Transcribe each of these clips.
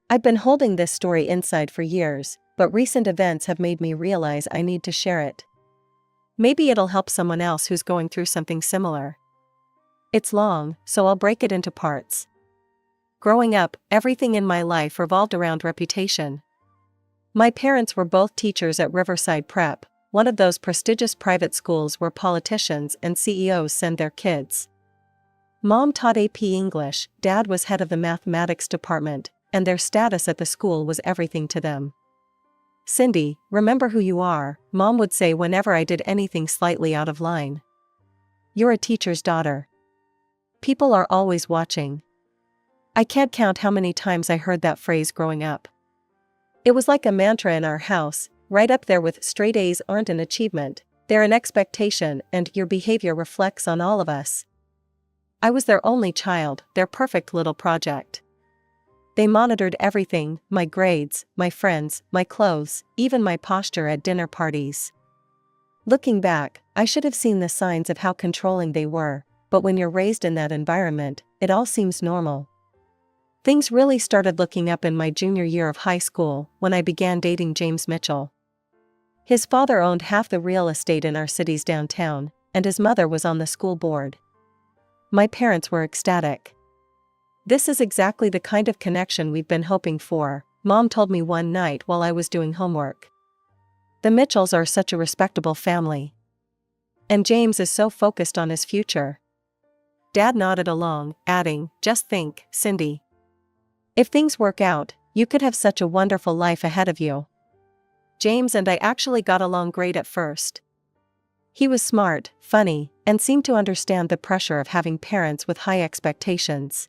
I've been holding this story inside for years, but recent events have made me realize I need to share it. Maybe it'll help someone else who's going through something similar. It's long, so I'll break it into parts. Growing up, everything in my life revolved around reputation. My parents were both teachers at Riverside Prep, one of those prestigious private schools where politicians and CEOs send their kids. Mom taught AP English, Dad was head of the mathematics department, and their status at the school was everything to them. "Cindy, remember who you are," Mom would say whenever I did anything slightly out of line. "You're a teacher's daughter. People are always watching." I can't count how many times I heard that phrase growing up. It was like a mantra in our house, right up there with "straight A's aren't an achievement, they're an expectation, and your behavior reflects on all of us." I was their only child, their perfect little project. They monitored everything, my grades, my friends, my clothes, even my posture at dinner parties. Looking back, I should have seen the signs of how controlling they were, but when you're raised in that environment, it all seems normal. Things really started looking up in my junior year of high school, when I began dating James Mitchell. His father owned half the real estate in our city's downtown, and his mother was on the school board. My parents were ecstatic. "This is exactly the kind of connection we've been hoping for," Mom told me one night while I was doing homework. "The Mitchells are such a respectable family. And James is so focused on his future." Dad nodded along, adding, "Just think, Cindy. If things work out, you could have such a wonderful life ahead of you." James and I actually got along great at first. He was smart, funny, and seemed to understand the pressure of having parents with high expectations.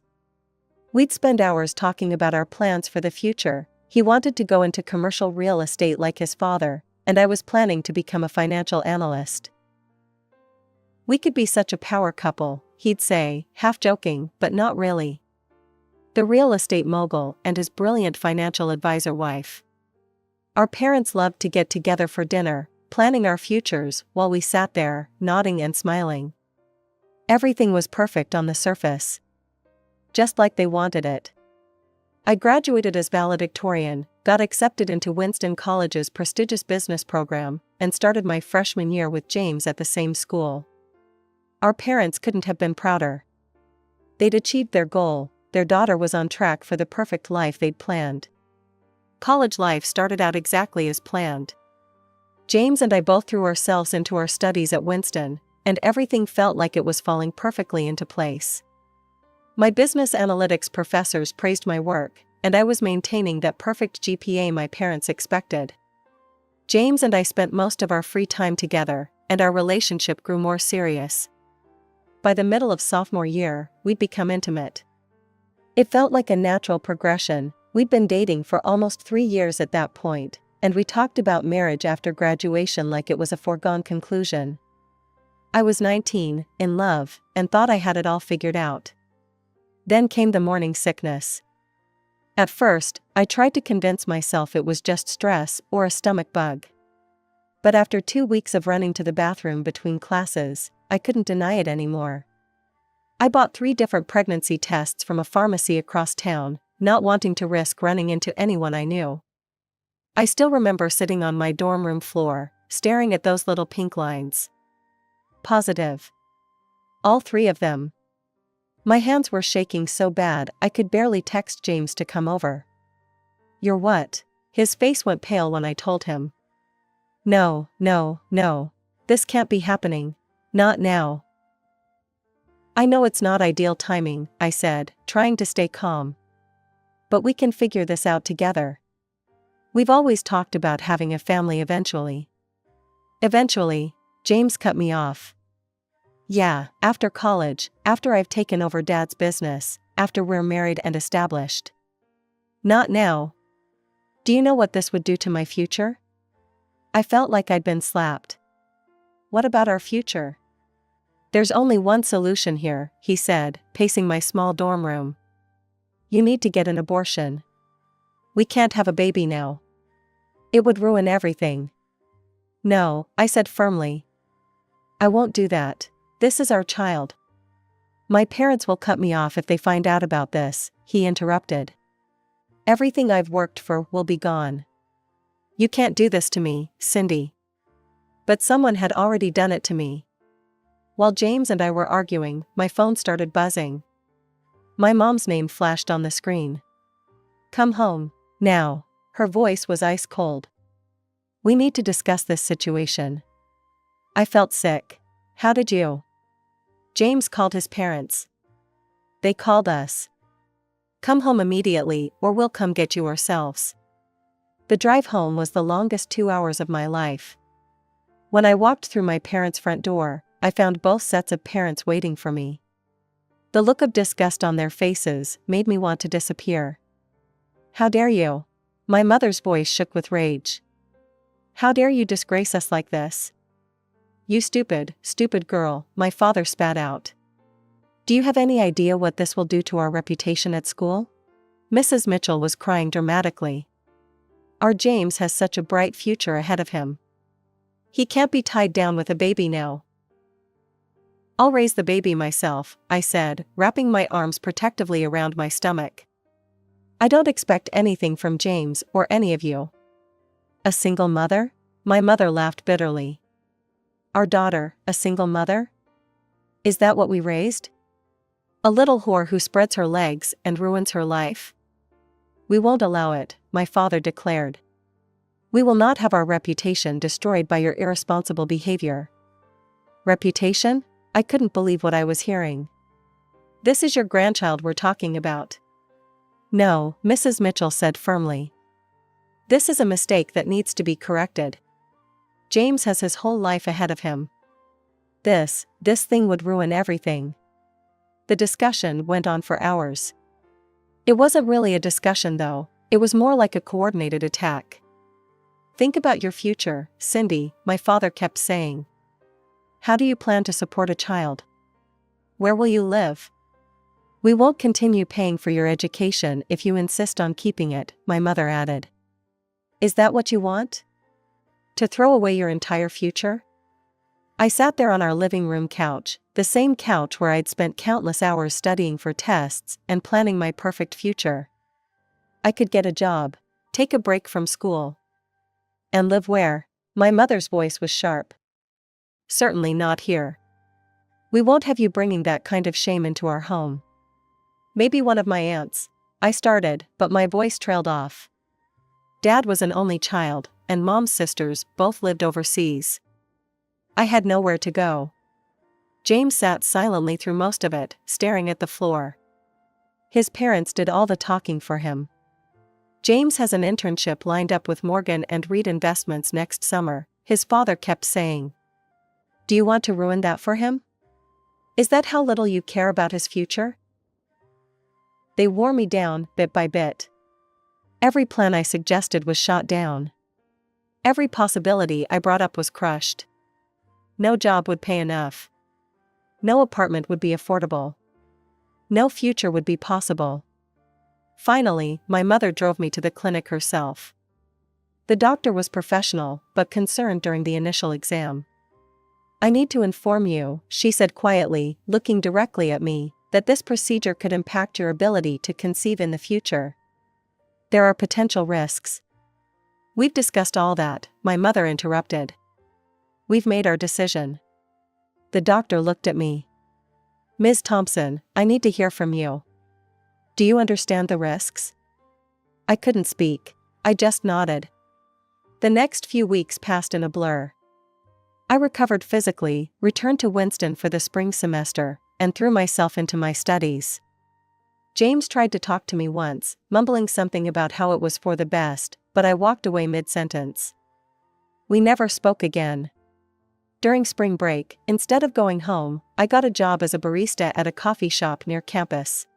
We'd spend hours talking about our plans for the future. He wanted to go into commercial real estate like his father, and I was planning to become a financial analyst. "We could be such a power couple," he'd say, half joking, but not really. The real estate mogul and his brilliant financial advisor wife. Our parents loved to get together for dinner, planning our futures while we sat there, nodding and smiling. Everything was perfect on the surface. Just like they wanted it. I graduated as valedictorian, got accepted into Winston College's prestigious business program, and started my freshman year with James at the same school. Our parents couldn't have been prouder. They'd achieved their goal, their daughter was on track for the perfect life they'd planned. College life started out exactly as planned. James and I both threw ourselves into our studies at Winston, and everything felt like it was falling perfectly into place. My business analytics professors praised my work, and I was maintaining that perfect GPA my parents expected. James and I spent most of our free time together, and our relationship grew more serious. By the middle of sophomore year, we'd become intimate. It felt like a natural progression. We'd been dating for almost 3 years at that point, and we talked about marriage after graduation like it was a foregone conclusion. I was 19, in love, and thought I had it all figured out. Then came the morning sickness. At first, I tried to convince myself it was just stress or a stomach bug. But after 2 weeks of running to the bathroom between classes, I couldn't deny it anymore. I bought 3 different pregnancy tests from a pharmacy across town, not wanting to risk running into anyone I knew. I still remember sitting on my dorm room floor, staring at those little pink lines. Positive. All 3 of them. My hands were shaking so bad I could barely text James to come over. "You're what?" His face went pale when I told him. No. This can't be happening. Not now." "I know it's not ideal timing," I said, trying to stay calm. "But we can figure this out together. We've always talked about having a family eventually." "Eventually," James cut me off. "Yeah, after college, after I've taken over Dad's business, after we're married and established. Not now. Do you know what this would do to my future?" I felt like I'd been slapped. "What about our future?" "There's only one solution here," he said, pacing my small dorm room. "You need to get an abortion. We can't have a baby now. It would ruin everything." "No," I said firmly. "I won't do that. This is our child." "My parents will cut me off if they find out about this," he interrupted. Everything I've worked for will be gone. You can't do this to me, Cindy. But someone had already done it to me. While James and I were arguing, my phone started buzzing. My mom's name flashed on the screen. Come home, now. Her voice was ice cold. We need to discuss this situation. I felt sick. How did you? James called his parents. They called us. Come home immediately or we'll come get you ourselves. The drive home was the longest 2 hours of my life. When I walked through my parents' front door, I found both sets of parents waiting for me. The look of disgust on their faces made me want to disappear. How dare you? My mother's voice shook with rage. How dare you disgrace us like this? You stupid, stupid girl, my father spat out. Do you have any idea what this will do to our reputation at school? Mrs. Mitchell was crying dramatically. Our James has such a bright future ahead of him. He can't be tied down with a baby now. I'll raise the baby myself, I said, wrapping my arms protectively around my stomach. I don't expect anything from James or any of you. A single mother? My mother laughed bitterly. Our daughter, a single mother? Is that what we raised? A little whore who spreads her legs and ruins her life? We won't allow it, my father declared. We will not have our reputation destroyed by your irresponsible behavior. Reputation? I couldn't believe what I was hearing. This is your grandchild we're talking about. No, Mrs. Mitchell said firmly. This is a mistake that needs to be corrected. James has his whole life ahead of him. This thing would ruin everything. The discussion went on for hours. It wasn't really a discussion though, it was more like a coordinated attack. Think about your future, Cindy, my father kept saying. How do you plan to support a child? Where will you live? We won't continue paying for your education if you insist on keeping it, my mother added. Is that what you want? To throw away your entire future? I sat there on our living room couch, the same couch where I'd spent countless hours studying for tests and planning my perfect future. I could get a job, take a break from school. And live where? My mother's voice was sharp. Certainly not here. We won't have you bringing that kind of shame into our home. Maybe one of my aunts. I started, but my voice trailed off. Dad was an only child, and Mom's sisters both lived overseas. I had nowhere to go. James sat silently through most of it, staring at the floor. His parents did all the talking for him. James has an internship lined up with Morgan and Reed Investments next summer, his father kept saying. Do you want to ruin that for him? Is that how little you care about his future? They wore me down, bit by bit. Every plan I suggested was shot down. Every possibility I brought up was crushed. No job would pay enough. No apartment would be affordable. No future would be possible. Finally, my mother drove me to the clinic herself. The doctor was professional, but concerned during the initial exam. I need to inform you, she said quietly, looking directly at me, that this procedure could impact your ability to conceive in the future. There are potential risks. We've discussed all that, my mother interrupted. We've made our decision. The doctor looked at me. Ms. Thompson, I need to hear from you. Do you understand the risks? I couldn't speak. I just nodded. The next few weeks passed in a blur. I recovered physically, returned to Winston for the spring semester, and threw myself into my studies. James tried to talk to me once, mumbling something about how it was for the best, but I walked away mid-sentence. We never spoke again. During spring break, instead of going home, I got a job as a barista at a coffee shop near campus.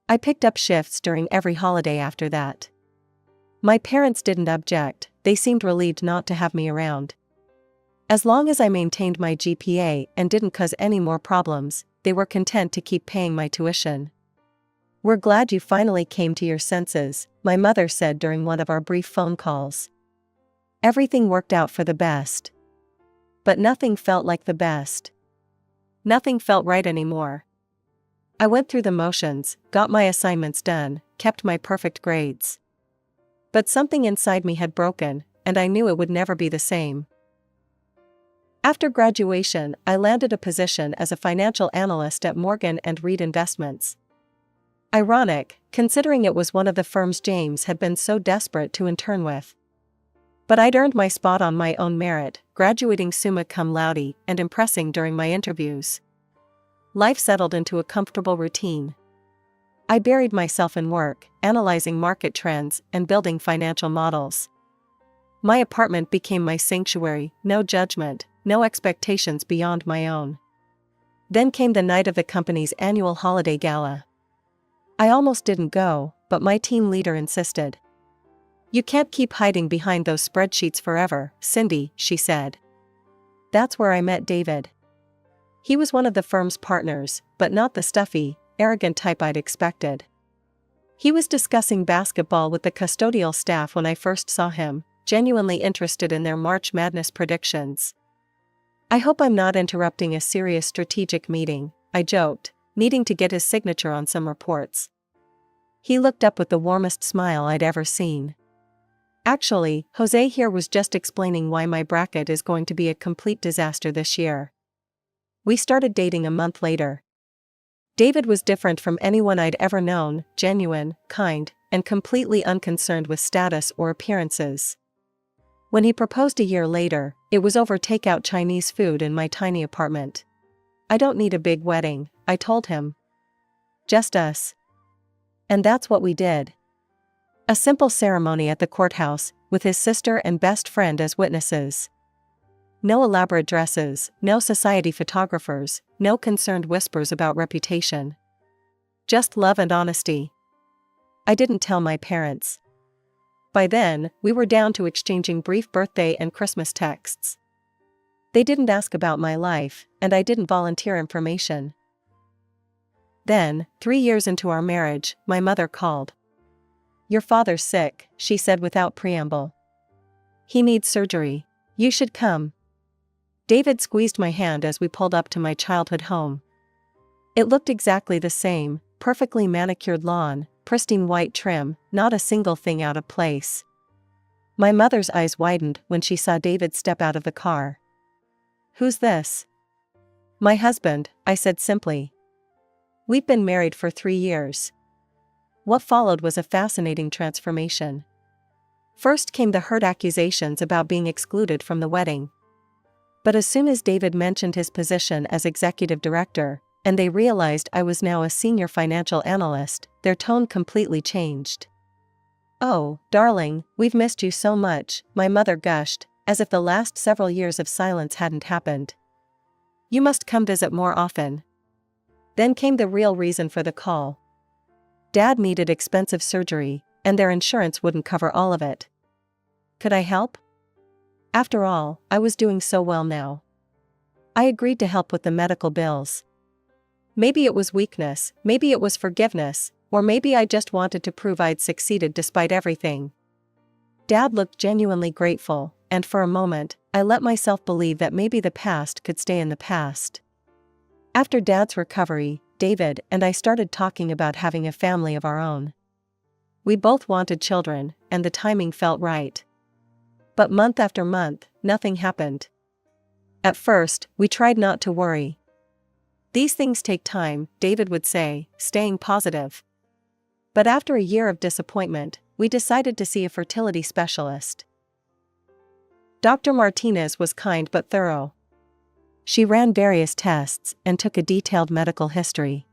I picked up shifts during every holiday after that. My parents didn't object, they seemed relieved not to have me around. As long as I maintained my GPA and didn't cause any more problems, they were content to keep paying my tuition. We're glad you finally came to your senses, my mother said during one of our brief phone calls. Everything worked out for the best. But nothing felt like the best. Nothing felt right anymore. I went through the motions, got my assignments done, kept my perfect grades. But something inside me had broken, and I knew it would never be the same. After graduation, I landed a position as a financial analyst at Morgan & Reed Investments. Ironic, considering it was one of the firms James had been so desperate to intern with. But I'd earned my spot on my own merit, graduating summa cum laude and impressing during my interviews. Life settled into a comfortable routine. I buried myself in work, analyzing market trends and building financial models. My apartment became my sanctuary, no judgment, no expectations beyond my own. Then came the night of the company's annual holiday gala. I almost didn't go, but my team leader insisted. "You can't keep hiding behind those spreadsheets forever, Cindy," she said. That's where I met David. He was one of the firm's partners, but not the stuffy, arrogant type I'd expected. He was discussing basketball with the custodial staff when I first saw him, genuinely interested in their March Madness predictions. "I hope I'm not interrupting a serious strategic meeting," I joked, needing to get his signature on some reports. He looked up with the warmest smile I'd ever seen. "Actually, Jose here was just explaining why my bracket is going to be a complete disaster this year." We started dating a month later. David was different from anyone I'd ever known, genuine, kind, and completely unconcerned with status or appearances. When he proposed a year later, it was over takeout Chinese food in my tiny apartment. "I don't need a big wedding," I told him. "Just us." And that's what we did. A simple ceremony at the courthouse, with his sister and best friend as witnesses. No elaborate dresses, no society photographers, no concerned whispers about reputation. Just love and honesty. I didn't tell my parents. By then, we were down to exchanging brief birthday and Christmas texts. They didn't ask about my life, and I didn't volunteer information. Then, 3 years into our marriage, my mother called. "Your father's sick," she said without preamble. "He needs surgery. You should come." David squeezed my hand as we pulled up to my childhood home. It looked exactly the same, perfectly manicured lawn, pristine white trim, not a single thing out of place. My mother's eyes widened when she saw David step out of the car. "Who's this?" "My husband," I said simply. "We've been married for 3 years. What followed was a fascinating transformation. First came the hurt accusations about being excluded from the wedding. But as soon as David mentioned his position as executive director, and they realized I was now a senior financial analyst, their tone completely changed. "Oh, darling, we've missed you so much," my mother gushed, as if the last several years of silence hadn't happened. "You must come visit more often." Then came the real reason for the call. Dad needed expensive surgery, and their insurance wouldn't cover all of it. Could I help? After all, I was doing so well now. I agreed to help with the medical bills. Maybe it was weakness, maybe it was forgiveness, or maybe I just wanted to prove I'd succeeded despite everything. Dad looked genuinely grateful, and for a moment, I let myself believe that maybe the past could stay in the past. After Dad's recovery, David and I started talking about having a family of our own. We both wanted children, and the timing felt right. But month after month, nothing happened. At first, we tried not to worry. "These things take time," David would say, staying positive. But after a year of disappointment, we decided to see a fertility specialist. Dr. Martinez was kind but thorough. She ran various tests and took a detailed medical history.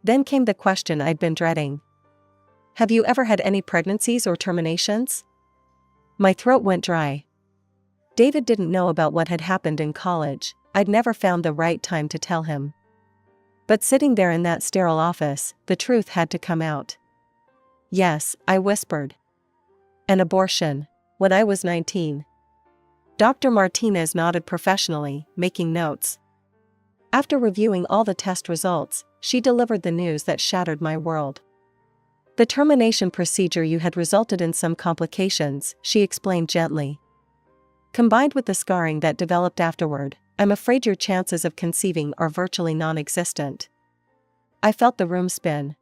Then came the question I'd been dreading. "Have you ever had any pregnancies or terminations?" My throat went dry. David didn't know about what had happened in college. I'd never found the right time to tell him. But sitting there in that sterile office, the truth had to come out. "Yes," I whispered. "An abortion. When I was 19. Dr. Martinez nodded professionally, making notes. After reviewing all the test results, she delivered the news that shattered my world. "The termination procedure you had resulted in some complications," she explained gently. "Combined with the scarring that developed afterward, I'm afraid your chances of conceiving are virtually non-existent." I felt the room spin.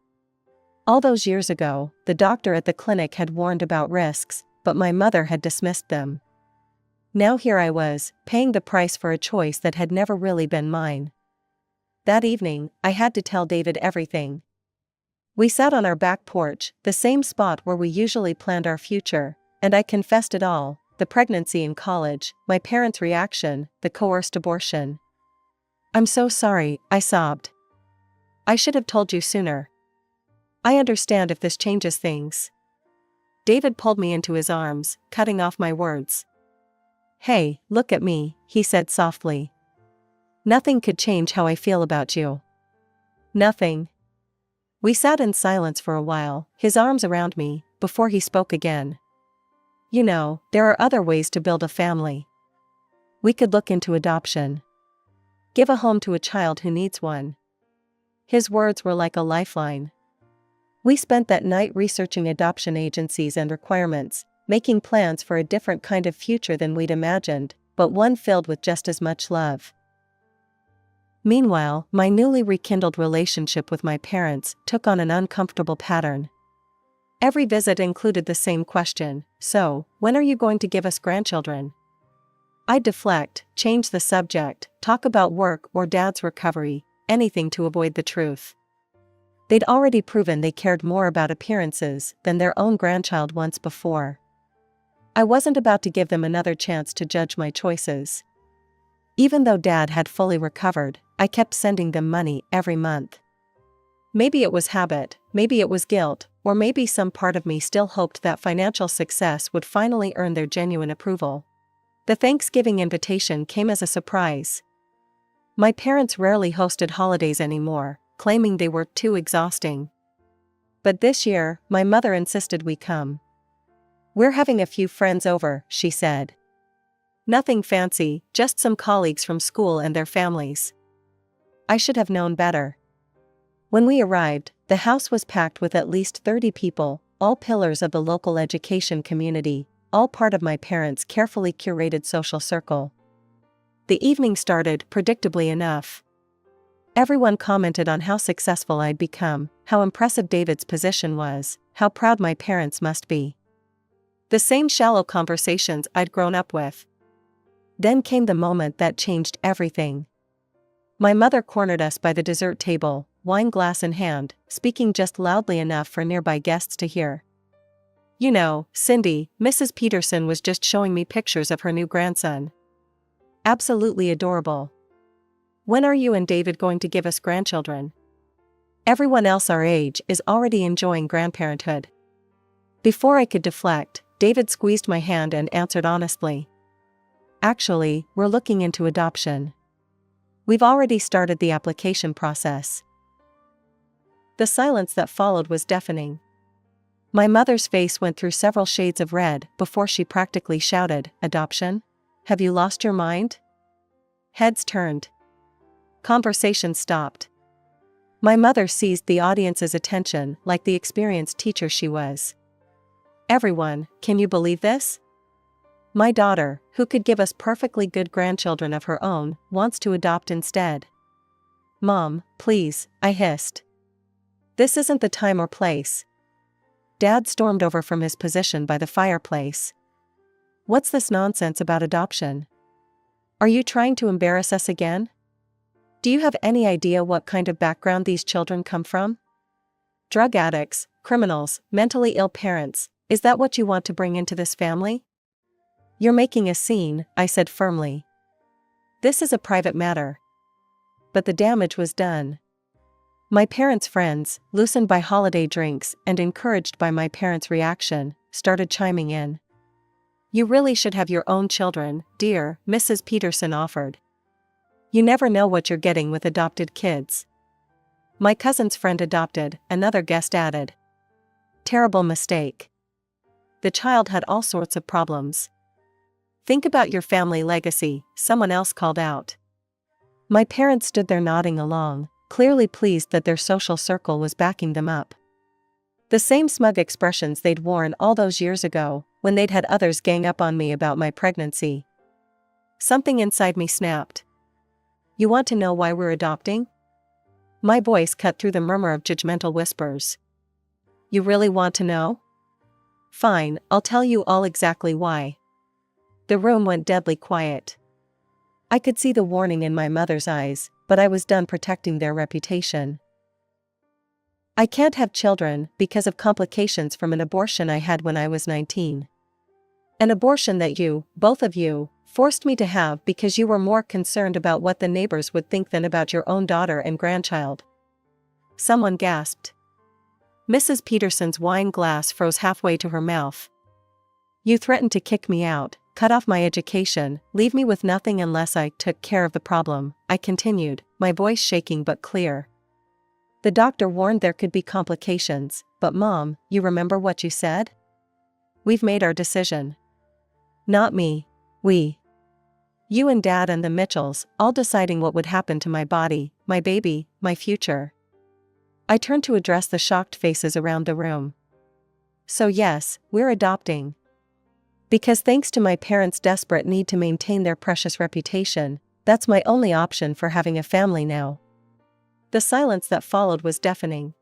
All those years ago, the doctor at the clinic had warned about risks, but my mother had dismissed them. Now here I was, paying the price for a choice that had never really been mine. That evening, I had to tell David everything. We sat on our back porch, the same spot where we usually planned our future, and I confessed it all: the pregnancy in college, my parents' reaction, the coerced abortion. "I'm so sorry," I sobbed. "I should have told you sooner. I understand if this changes things." David pulled me into his arms, cutting off my words. "Hey, look at me," he said softly. "Nothing could change how I feel about you. Nothing." We sat in silence for a while, his arms around me, before he spoke again. "You know, there are other ways to build a family. We could look into adoption. Give a home to a child who needs one." His words were like a lifeline. We spent that night researching adoption agencies and requirements, making plans for a different kind of future than we'd imagined, but one filled with just as much love. Meanwhile, my newly rekindled relationship with my parents took on an uncomfortable pattern. Every visit included the same question: "So, when are you going to give us grandchildren?" I'd deflect, change the subject, talk about work or Dad's recovery, anything to avoid the truth. They'd already proven they cared more about appearances than their own grandchild once before. I wasn't about to give them another chance to judge my choices. Even though Dad had fully recovered, I kept sending them money every month. Maybe it was habit, maybe it was guilt, or maybe some part of me still hoped that financial success would finally earn their genuine approval. The Thanksgiving invitation came as a surprise. My parents rarely hosted holidays anymore, claiming they were too exhausting. But this year, my mother insisted we come. "We're having a few friends over," she said. "Nothing fancy, just some colleagues from school and their families." I should have known better. When we arrived, the house was packed with at least 30 people, all pillars of the local education community, all part of my parents' carefully curated social circle. The evening started predictably enough. Everyone commented on how successful I'd become, how impressive David's position was, how proud my parents must be. The same shallow conversations I'd grown up with. Then came the moment that changed everything. My mother cornered us by the dessert table, wine glass in hand, speaking just loudly enough for nearby guests to hear. "You know, Cindy, Mrs. Peterson was just showing me pictures of her new grandson. Absolutely adorable. When are you and David going to give us grandchildren? Everyone else our age is already enjoying grandparenthood." Before I could deflect, David squeezed my hand and answered honestly. "Actually, we're looking into adoption. We've already started the application process." The silence that followed was deafening. My mother's face went through several shades of red before she practically shouted, "Adoption? Have you lost your mind?" Heads turned. Conversation stopped. My mother seized the audience's attention like the experienced teacher she was. "Everyone, can you believe this? My daughter, who could give us perfectly good grandchildren of her own, wants to adopt instead." "Mom, please," I hissed. "This isn't the time or place." Dad stormed over from his position by the fireplace. "What's this nonsense about adoption? Are you trying to embarrass us again? Do you have any idea what kind of background these children come from? Drug addicts, criminals, mentally ill parents, is that what you want to bring into this family?" "You're making a scene," I said firmly. "This is a private matter." But the damage was done. My parents' friends, loosened by holiday drinks and encouraged by my parents' reaction, started chiming in. "You really should have your own children, dear," Mrs. Peterson offered. "You never know what you're getting with adopted kids." "My cousin's friend adopted," another guest added. "Terrible mistake. The child had all sorts of problems." "Think about your family legacy," someone else called out. My parents stood there nodding along, clearly pleased that their social circle was backing them up. The same smug expressions they'd worn all those years ago, when they'd had others gang up on me about my pregnancy. Something inside me snapped. "You want to know why we're adopting?" My voice cut through the murmur of judgmental whispers. You really want to know? Fine, I'll tell you all exactly why. The room went deadly quiet. I could see the warning in my mother's eyes, but I was done protecting their reputation. I can't have children because of complications from an abortion I had when I was 19. An abortion that you, both of you, forced me to have because you were more concerned about what the neighbors would think than about your own daughter and grandchild. Someone gasped. Mrs. Peterson's wine glass froze halfway to her mouth. You threatened to kick me out, cut off my education, leave me with nothing unless I took care of the problem, I continued, my voice shaking but clear. The doctor warned there could be complications, but Mom, you remember what you said? We've made our decision. Not me. We. You and Dad and the Mitchells, all deciding what would happen to my body, my baby, my future. I turned to address the shocked faces around the room. So yes, we're adopting. Because thanks to my parents' desperate need to maintain their precious reputation, that's my only option for having a family now. The silence that followed was deafening.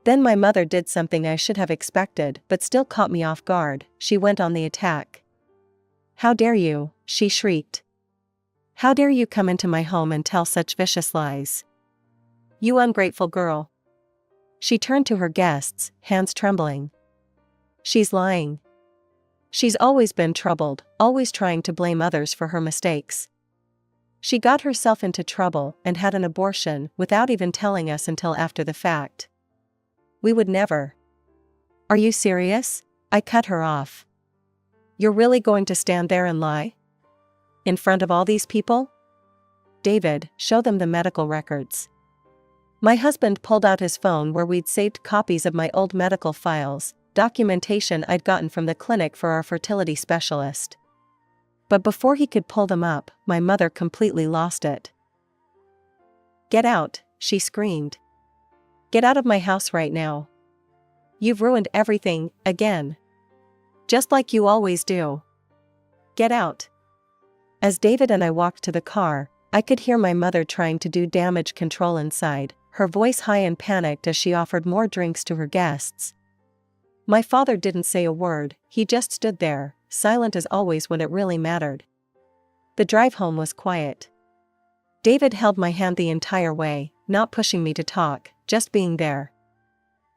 Then my mother did something I should have expected but still caught me off guard. She went on the attack. How dare you, she shrieked. How dare you come into my home and tell such vicious lies? You ungrateful girl. She turned to her guests, hands trembling. She's lying. She's always been troubled, always trying to blame others for her mistakes. She got herself into trouble and had an abortion without even telling us until after the fact. We would never. Are you serious? I cut her off. You're really going to stand there and lie? In front of all these people? David, show them the medical records. My husband pulled out his phone where we'd saved copies of my old medical files, documentation I'd gotten from the clinic for our fertility specialist. But before he could pull them up, my mother completely lost it. Get out, she screamed. Get out of my house right now. You've ruined everything, again. Just like you always do. Get out. As David and I walked to the car, I could hear my mother trying to do damage control inside, her voice high and panicked as she offered more drinks to her guests. My father didn't say a word, he just stood there, silent as always when it really mattered. The drive home was quiet. David held my hand the entire way, not pushing me to talk, just being there.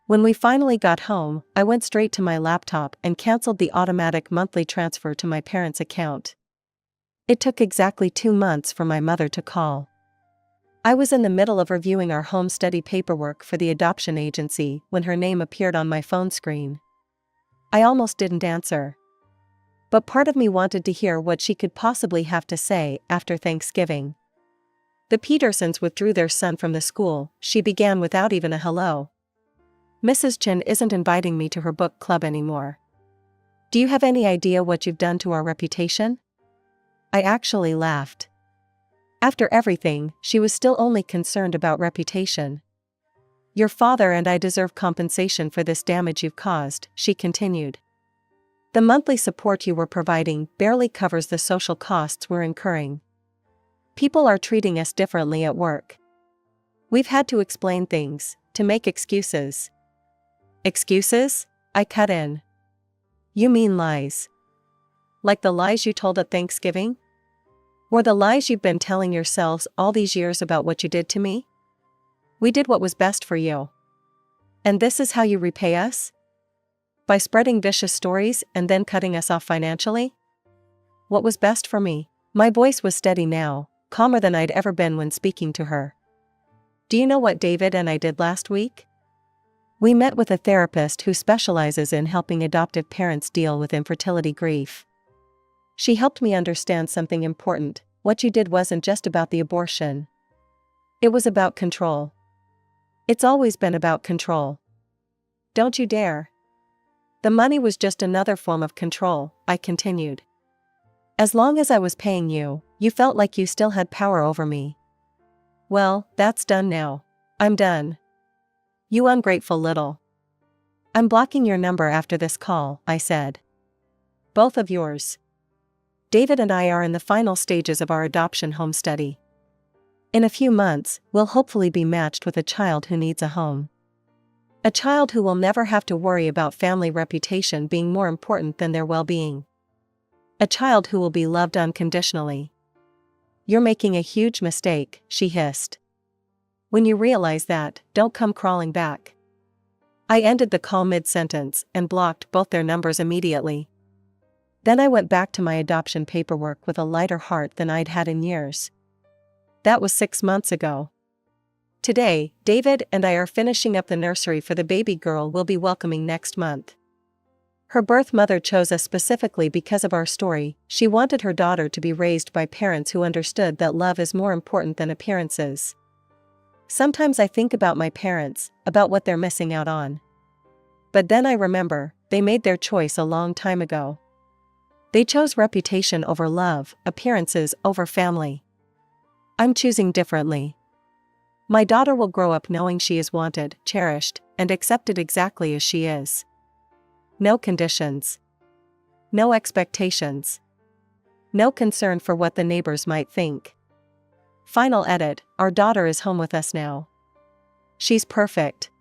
When we finally got home, I went straight to my laptop and canceled the automatic monthly transfer to my parents' account. It took exactly 2 months for my mother to call. I was in the middle of reviewing our home study paperwork for the adoption agency when her name appeared on my phone screen. I almost didn't answer. But part of me wanted to hear what she could possibly have to say after Thanksgiving. The Petersons withdrew their son from the school, she began without even a hello. Mrs. Chen isn't inviting me to her book club anymore. Do you have any idea what you've done to our reputation? I actually laughed. After everything, she was still only concerned about reputation. Your father and I deserve compensation for this damage you've caused, she continued. The monthly support you were providing barely covers the social costs we're incurring. People are treating us differently at work. We've had to explain things, to make excuses. Excuses? I cut in. You mean lies. Like the lies you told at Thanksgiving? Or the lies you've been telling yourselves all these years about what you did to me? We did what was best for you. And this is how you repay us? By spreading vicious stories and then cutting us off financially? What was best for me? My voice was steady now, calmer than I'd ever been when speaking to her. Do you know what David and I did last week? We met with a therapist who specializes in helping adoptive parents deal with infertility grief. She helped me understand something important. What you did wasn't just about the abortion. It was about control. It's always been about control. Don't you dare. The money was just another form of control, I continued. As long as I was paying you, you felt like you still had power over me. Well, that's done now. I'm done. You ungrateful little. I'm blocking your number after this call, I said. Both of yours. David and I are in the final stages of our adoption home study. In a few months, we'll hopefully be matched with a child who needs a home. A child who will never have to worry about family reputation being more important than their well-being. A child who will be loved unconditionally. You're making a huge mistake, she hissed. When you realize that, don't come crawling back. I ended the call mid-sentence and blocked both their numbers immediately. Then I went back to my adoption paperwork with a lighter heart than I'd had in years. That was 6 months ago. Today, David and I are finishing up the nursery for the baby girl we'll be welcoming next month. Her birth mother chose us specifically because of our story. She wanted her daughter to be raised by parents who understood that love is more important than appearances. Sometimes I think about my parents, about what they're missing out on. But then I remember, they made their choice a long time ago. They chose reputation over love, appearances over family. I'm choosing differently. My daughter will grow up knowing she is wanted, cherished, and accepted exactly as she is. No conditions. No expectations. No concern for what the neighbors might think. Final edit, our daughter is home with us now. She's perfect.